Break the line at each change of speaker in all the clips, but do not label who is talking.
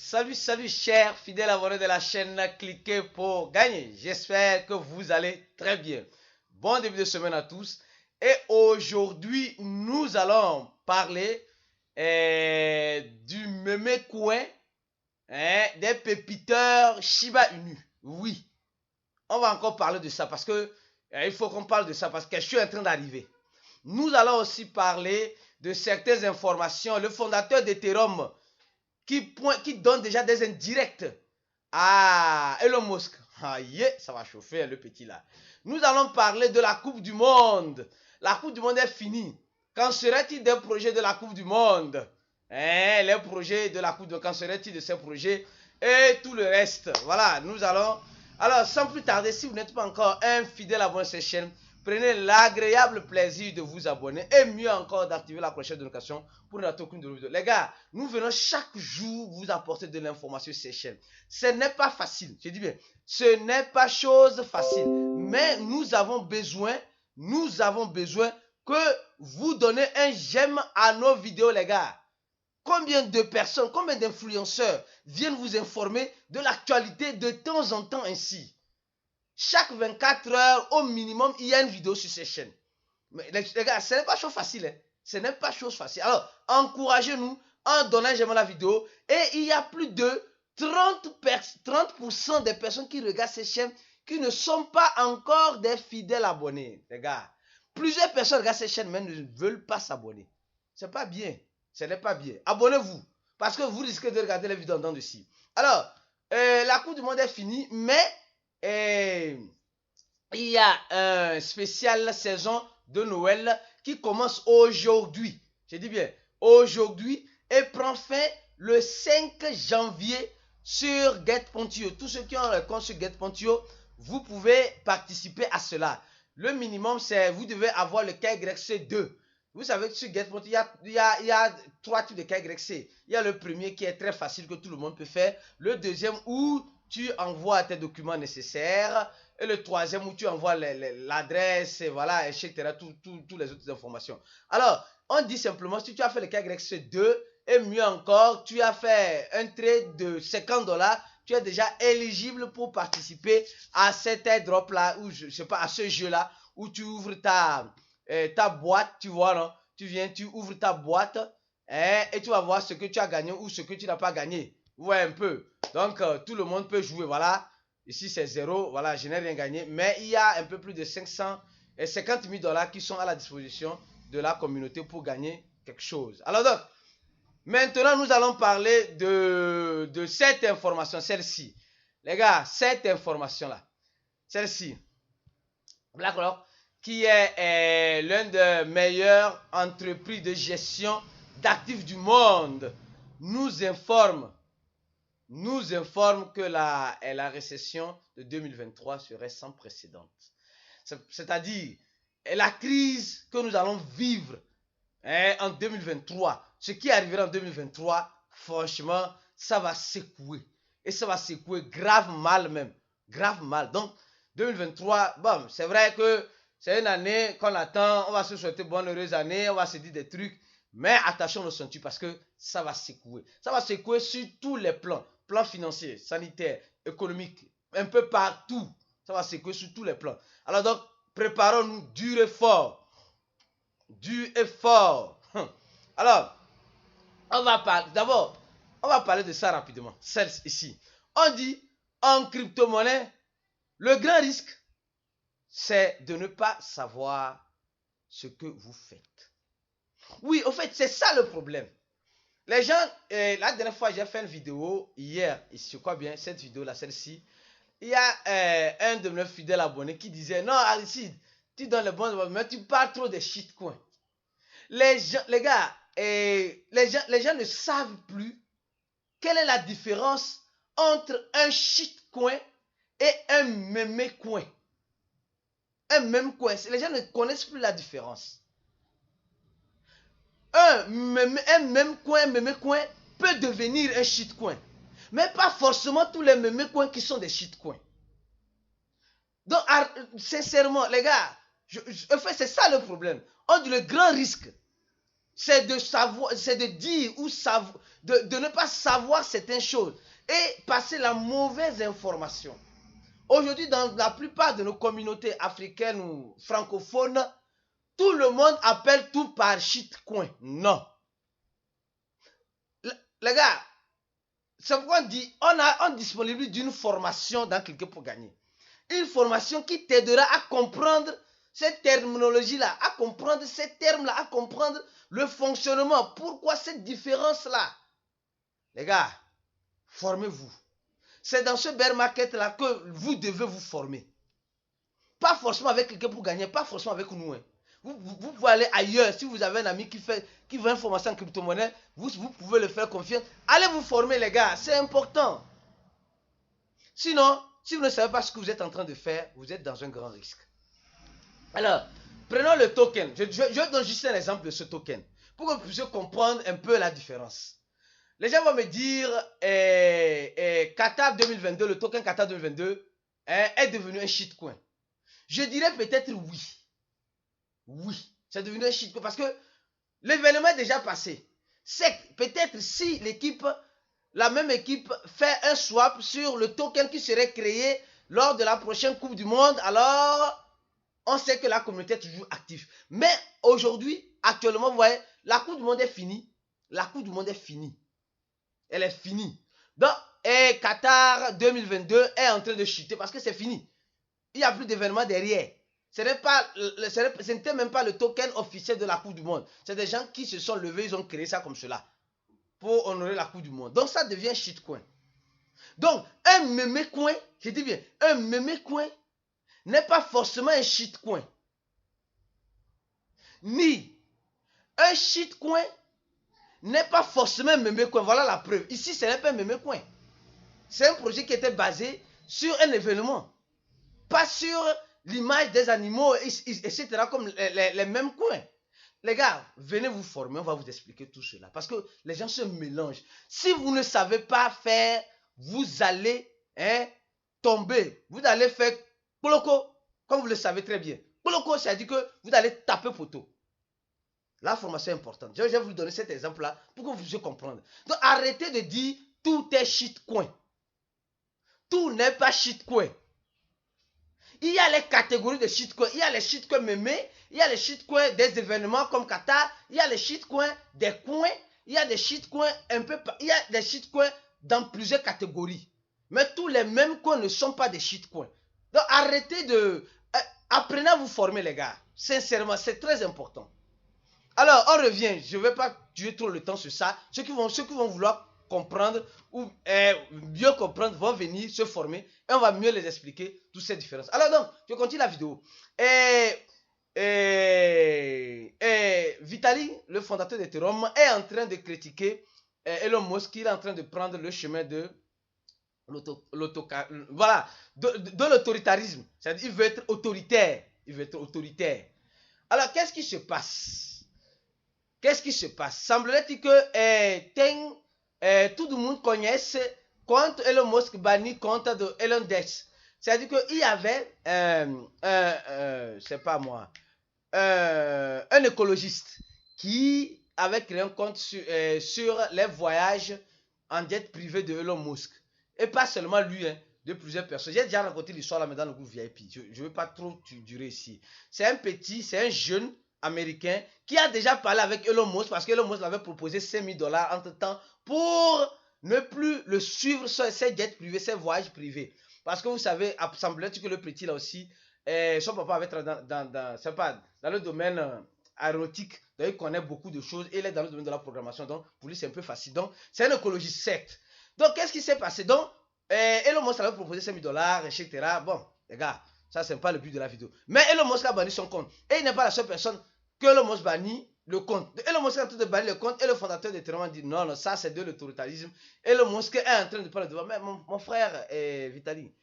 Salut, salut, chers fidèles abonnés de la chaîne Cliquez pour gagner. J'espère que vous allez très bien. Bon début de semaine à tous. Et aujourd'hui, nous allons parler du mémé coin des pépiteurs Shiba Inu. Oui, on va encore parler de ça parce que il faut qu'on parle de ça parce que je suis en train d'arriver. Nous allons aussi parler de certaines informations. Le fondateur d'Ethereum qui donne déjà des indirects à Elon Musk. Ah yeah, ça va chauffer le petit là. Nous allons parler de la Coupe du Monde. La Coupe du Monde est finie. Qu'en serait-il des projets de la Coupe du Monde? Les projets de la Coupe du Monde, qu'en serait-il de ces projets? Et tout le reste. Voilà, nous allons... Alors, sans plus tarder, si vous n'êtes pas encore un fidèle abonné à cette chaîne, prenez l'agréable plaisir de vous abonner et mieux encore d'activer la cloche de notification pour ne rater aucune de nos vidéos. Les gars, nous venons chaque jour vous apporter de l'information sur ces chaînes. Ce n'est pas facile, je dis bien, ce n'est pas chose facile, mais nous avons besoin que vous donnez un j'aime à nos vidéos, les gars. Combien de personnes, combien d'influenceurs viennent vous informer de l'actualité de temps en temps ainsi? Chaque 24 heures, au minimum, il y a une vidéo sur ces chaînes. Mais les gars, ce n'est pas chose facile. Hein? Ce n'est pas chose facile. Alors, encouragez-nous en donnant j'aime la vidéo. Et il y a plus de 30% des personnes qui regardent ces chaînes qui ne sont pas encore des fidèles abonnés. Les gars, plusieurs personnes regardent ces chaînes mais ne veulent pas s'abonner. C'est pas bien. Ce n'est pas bien. Abonnez-vous. Parce que vous risquez de regarder les vidéos en dents de scie. Alors, la Coupe du Monde est finie, mais... il y a un spécial saison de Noël qui commence aujourd'hui. Je dis bien aujourd'hui et prend fin le 5 janvier sur GetPontio. Tous ceux qui ont un compte sur GetPontio, vous pouvez participer à cela. Le minimum, c'est vous devez avoir le KYC2. Vous savez que sur GetPontio, il y a 3 types de KYC. Il y a le premier qui est très facile que tout le monde peut faire. Le deuxième où tu envoies tes documents nécessaires. Et le troisième où tu envoies l'adresse, voilà, etc. Toutes les autres informations. Alors, on dit simplement, si tu as fait le KYC2, et mieux encore, tu as fait un trade de 50 $, tu es déjà éligible pour participer à cet airdrop là, ou je sais pas, à ce jeu là, où tu ouvres ta boîte, tu vois, non? Tu ouvres ta boîte, et tu vas voir ce que tu as gagné ou ce que tu n'as pas gagné. Ouais, un peu. Donc, tout le monde peut jouer, voilà. Ici, c'est 0. Voilà, je n'ai rien gagné. Mais il y a un peu plus de 50 000 $ qui sont à la disposition de la communauté pour gagner quelque chose. Alors donc, maintenant, nous allons parler de cette information, celle-ci. Les gars, cette information-là, celle-ci, BlackRock, qui est l'une des meilleures entreprises de gestion d'actifs du monde, nous informe que la récession de 2023 serait sans précédent. C'est-à-dire, la crise que nous allons vivre en 2023, ce qui arrivera en 2023, franchement, ça va secouer. Et ça va secouer grave mal même. Grave mal. Donc, 2023, bon, c'est vrai que c'est une année qu'on attend. On va se souhaiter bonne heureuse année. On va se dire des trucs. Mais attention au senti parce que ça va secouer. Ça va secouer sur tous les plans. Plan financier, sanitaire, économique, un peu partout. Ça va secouer sur tous les plans. Alors donc, préparons-nous dur et fort. Dur et fort. Alors, on va parler, d'abord, on va parler de ça rapidement. Celle ici. On dit, en crypto-monnaie, le grand risque, c'est de ne pas savoir ce que vous faites. Oui, en fait, c'est ça le problème. Les gens, la dernière fois, j'ai fait une vidéo hier, et je crois bien, cette vidéo-là, celle-ci. Il y a un de mes fidèles abonnés qui disait, non, Aristide, tu donnes le bon, mais tu parles trop de shitcoin. Les gars, les gens ne savent plus quelle est la différence entre un shitcoin et un meme coin. Un meme coin, les gens ne connaissent plus la différence. Un meme coin peut devenir un shitcoin. Mais pas forcément tous les meme coins qui sont des shitcoins. Donc, sincèrement, les gars, en fait, c'est ça le problème. On dit le grand risque, c'est de savoir, c'est de dire ou savoir, de ne pas savoir certaines choses et passer la mauvaise information. Aujourd'hui, dans la plupart de nos communautés africaines ou francophones, tout le monde appelle tout par shitcoin. Non. Les gars, c'est pourquoi on dit, on disponible d'une formation dans Cliquer pour gagner. Une formation qui t'aidera à comprendre cette terminologie-là, à comprendre ces termes-là, à comprendre le fonctionnement. Pourquoi cette différence-là? Les gars, formez-vous. C'est dans ce bear market-là que vous devez vous former. Pas forcément avec quelqu'un pour gagner, pas forcément avec nous. Hein. Vous pouvez aller ailleurs. Si vous avez un ami qui veut une formation en crypto-monnaie, vous pouvez le faire confiance. Allez vous former, les gars. C'est important. Sinon, si vous ne savez pas ce que vous êtes en train de faire, vous êtes dans un grand risque. Alors, prenons le token. Je donne juste un exemple de ce token pour que vous puissiez comprendre un peu la différence. Les gens vont me dire Qatar 2022, le token Qatar 2022 est devenu un shitcoin. Je dirais peut-être oui. Oui, c'est devenu un shitcoin parce que l'événement est déjà passé. C'est peut-être si la même équipe fait un swap sur le token qui serait créé lors de la prochaine Coupe du Monde, alors on sait que la communauté est toujours active. Mais aujourd'hui, actuellement, vous voyez, la Coupe du Monde est finie. La Coupe du Monde est finie. Elle est finie. Donc, Qatar 2022 est en train de chuter parce que c'est fini. Il n'y a plus d'événements derrière. Ce n'était même pas le token officiel de la Coupe du Monde. C'est des gens qui se sont levés, ils ont créé ça comme cela pour honorer la Coupe du Monde. Donc, ça devient shitcoin. Donc, un mémé coin, je dis bien, un mémé coin n'est pas forcément un shitcoin. Ni un shitcoin n'est pas forcément un mémé coin. Voilà la preuve. Ici, ce n'est pas un mémé coin. C'est un projet qui était basé sur un événement. Pas sur l'image des animaux, etc. comme les mêmes coins. Les gars, venez vous former, on va vous expliquer tout cela. Parce que les gens se mélangent. Si vous ne savez pas faire, vous allez tomber. Vous allez faire coloco, comme vous le savez très bien. Coloco, c'est-à-dire que vous allez taper poteau. La formation est importante. Je vais vous donner cet exemple-là pour que vous puissiez comprendre. Donc, arrêtez de dire tout est shitcoin. Tout n'est pas shitcoin. Il y a les catégories de shitcoins. Il y a les shitcoins mémés, il y a les shitcoins des événements comme Qatar, il y a les shitcoins des coins, il y a des shitcoins il y a des shitcoins dans plusieurs catégories. Mais tous les mêmes coins ne sont pas des shitcoins. Donc arrêtez apprenez à vous former, les gars. Sincèrement, c'est très important. Alors, on revient. Je ne vais pas tuer trop le temps sur ça. Ceux qui vont vouloir comprendre ou mieux comprendre vont venir se former et on va mieux les expliquer toutes ces différences. Alors donc, je continue la vidéo. Vitalik, le fondateur d'Ethereum, est en train de critiquer Elon Musk. Il est en train de prendre le chemin de l'autoritarisme. C'est-à-dire qu'il veut être autoritaire. Il veut être autoritaire. Alors, qu'est-ce qui se passe? Qu'est-ce qui se passe? Semblerait-il que tout le monde connaisse compte Elon Musk banni compte de Elon Dex. C'est-à-dire qu'il y avait c'est pas moi, un écologiste qui avait créé un compte sur les voyages en jet privé de Elon Musk. Et pas seulement lui, hein, de plusieurs personnes. J'ai déjà raconté l'histoire là, mais dans le groupe VIP. Je ne veux pas trop durer ici. C'est un jeune américain qui a déjà parlé avec Elon Musk parce qu'Elon Musk l'avait proposé $5 000 entre temps pour ne plus le suivre sur ses jets privés, ses voyages privés. Parce que vous savez, semblerait-il que le petit là aussi, son papa avait travaillé dans le domaine aéronautique, donc il connaît beaucoup de choses et il est dans le domaine de la programmation, donc pour lui c'est un peu facile. Donc c'est un écologiste certes. Donc qu'est-ce qui s'est passé? Donc Elon Musk avait proposé $5 000, etc. Bon, les gars, ça c'est pas le but de la vidéo. Mais Elon Musk a banni son compte. Et il n'est pas la seule personne que Elon Musk bannit le compte. Elon Musk est en train de bannir le compte et le fondateur d'Ethereum dit non, ça c'est de l'autoritarisme. Elon Musk est en train de prendre le devant. Mais mon frère Vitalik,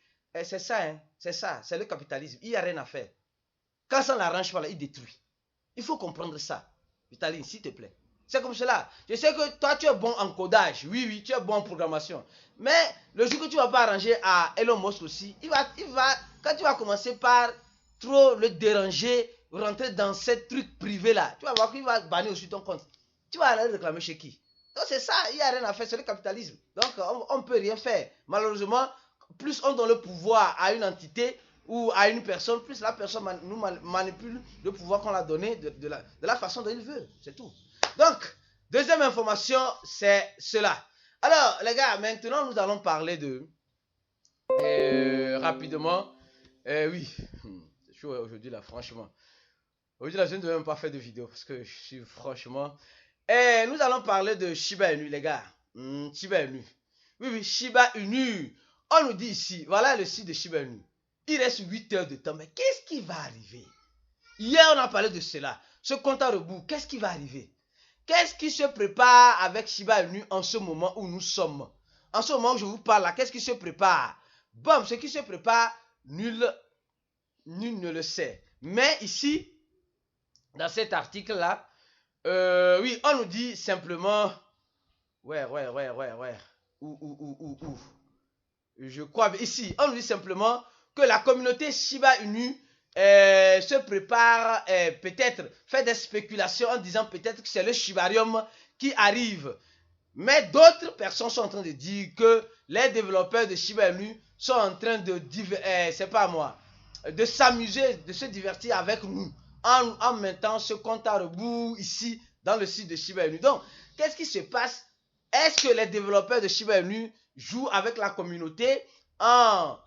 c'est ça, hein, c'est le capitalisme. Il n'y a rien à faire. Quand ça n'arrange pas, là, il détruit. Il faut comprendre ça. Vitalik, s'il te plaît. C'est comme cela. Je sais que toi, tu es bon en codage. Oui, tu es bon en programmation. Mais le jour que tu ne vas pas arranger à Elon Musk aussi, quand tu vas commencer par trop le déranger, rentrer dans ces trucs privés là, tu vas voir qu'il va bannir aussi ton compte. tu vas aller réclamer chez qui? Donc c'est ça, il n'y a rien à faire, c'est le capitalisme. Donc on ne peut rien faire. Malheureusement, plus on donne le pouvoir à une entité ou à une personne, plus la personne nous manipule le pouvoir qu'on a donné de la façon dont il veut. C'est tout. Donc, deuxième information, c'est cela. Alors, les gars, maintenant nous allons parler de... rapidement. Oui, c'est chaud aujourd'hui là, franchement. Aujourd'hui là, je ne devais même pas faire de vidéo parce que je suis franchement... nous allons parler de Shiba Inu, les gars. Shiba Inu. Oui, Shiba Inu. On nous dit ici, voilà le site de Shiba Inu. Il reste 8 heures de temps, mais qu'est-ce qui va arriver? Hier, on a parlé de cela. Ce compte à rebours, qu'est-ce qui va arriver? Qu'est-ce qui se prépare avec Shiba Inu en ce moment où nous sommes? En ce moment où je vous parle là, qu'est-ce qui se prépare? Bon, ce qui se prépare, nul ne le sait. Mais ici, dans cet article-là, oui, on nous dit simplement... Ouais. Je crois ici, on nous dit simplement que la communauté Shiba Inu se prépare, peut-être fait des spéculations en disant peut-être que c'est le Shibarium qui arrive. Mais d'autres personnes sont en train de dire que les développeurs de Shiba Inu sont en train de, c'est pas moi, de s'amuser, de se divertir avec nous en mettant ce compte à rebours ici dans le site de Shiba Inu. Donc, qu'est-ce qui se passe? Est-ce que les développeurs de Shiba Inu jouent avec la communauté en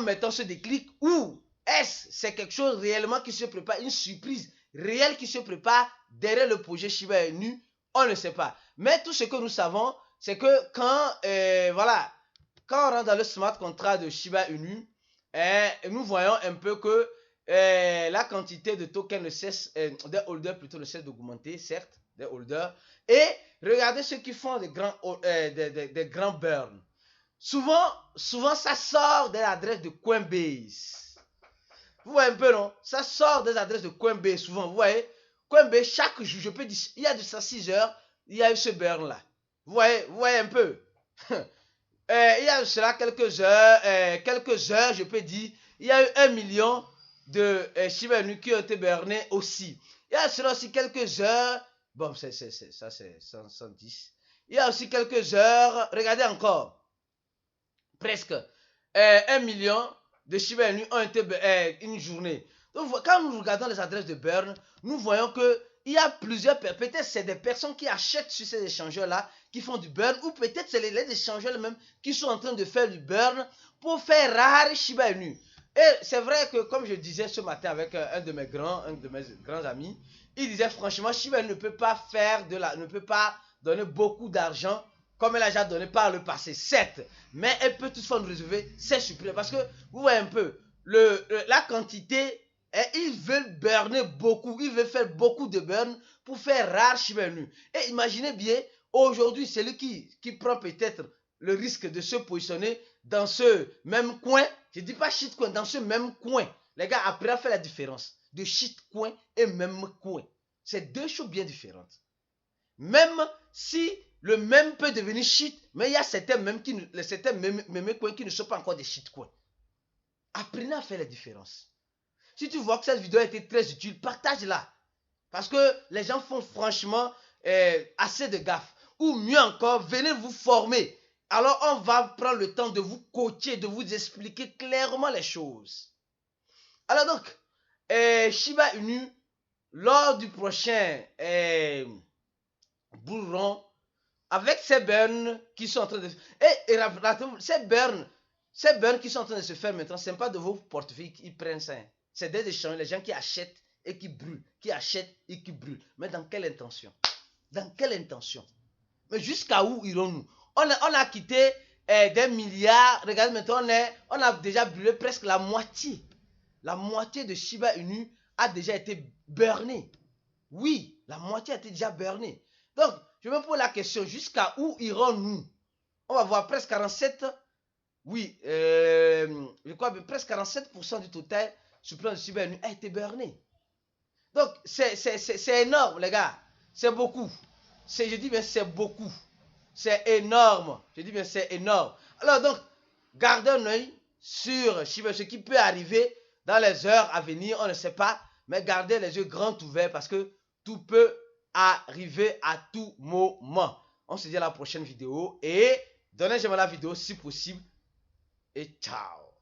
mettant ce déclic, ou est-ce c'est quelque chose réellement qui se prépare, une surprise réelle qui se prépare derrière le projet Shiba Inu? On ne sait pas. Mais tout ce que nous savons, c'est que quand on rentre dans le smart contract de Shiba Inu, nous voyons un peu que la quantité de tokens ne cesse, des holders plutôt ne cesse d'augmenter, certes, des holders. Et regardez ceux qui font des grands burns. Souvent, ça sort des adresses de Coinbase. Vous voyez un peu, non? Ça sort des adresses de Coinbase, souvent. Vous voyez, Coinbase, chaque jour, je peux dire, il y a de ça 6 heures, il y a eu ce burn-là. Vous voyez un peu? Il y a cela quelques heures, je peux dire, il y a eu 1 million de Shiba Inu qui ont été burnés aussi. Il y a cela aussi quelques heures, bon, ça c'est 110. Il y a aussi quelques heures, regardez encore, presque 1 million de Shiba Inu ont été une journée. Donc, quand nous regardons les adresses de burn, nous voyons que il y a plusieurs, peut-être c'est des personnes qui achètent sur ces échangeurs-là, qui font du burn, ou peut-être c'est les échangeurs eux-mêmes qui sont en train de faire du burn pour faire rare Shiba Inu. Et c'est vrai que, comme je disais ce matin avec un de mes grands amis, il disait franchement, Shiba Inu ne peut pas donner beaucoup d'argent comme elle a déjà donné par le passé, certes, mais elle peut toutefois nous réserver ses suppléments. Parce que, vous voyez un peu, la quantité... Et ils veulent burner beaucoup, ils veulent faire beaucoup de burn pour faire rare Shiba Inu. Et imaginez bien, aujourd'hui, celui qui prend peut-être le risque de se positionner dans ce même coin, je ne dis pas shitcoin, dans ce même coin. Les gars, après, on fait la différence de shitcoin et même coin. C'est deux choses bien différentes. Même si le même peut devenir shit, mais il y a certains mêmes coins qui ne sont pas encore des shitcoins. Apprenez à faire la différence. Si tu vois que cette vidéo a été très utile, partage-la. Parce que les gens font franchement assez de gaffe. Ou mieux encore, venez vous former. Alors on va prendre le temps de vous coacher, de vous expliquer clairement les choses. Alors donc, Shiba Inu, lors du prochain bull run, avec ces burns qui sont en train de... ces burns qui sont en train de se faire maintenant, ce n'est pas de vos portefeuilles qui prennent ça. C'est des échanges, les gens qui achètent et qui brûlent, qui achètent et qui brûlent. Mais dans quelle intention? Dans quelle intention? Mais jusqu'à où irons-nous? On a quitté des milliards. Regardez maintenant, on a déjà brûlé presque la moitié. La moitié de Shiba Inu a déjà été burnée. Oui, la moitié a été déjà burnée. Donc, je me pose la question, jusqu'à où irons-nous? On va voir presque 47, oui, je crois presque 47% du total sur le plan de Shiba Inu a été burné. Donc, c'est énorme, les gars. C'est beaucoup. Je dis bien, c'est beaucoup. C'est énorme. Je dis bien, c'est énorme. Alors, donc, gardez un œil sur Shiba Inu, ce qui peut arriver dans les heures à venir, on ne sait pas. Mais gardez les yeux grands ouverts parce que tout peut arriver à tout moment. On se dit à la prochaine vidéo et donnez j'aime à la vidéo si possible. Et ciao.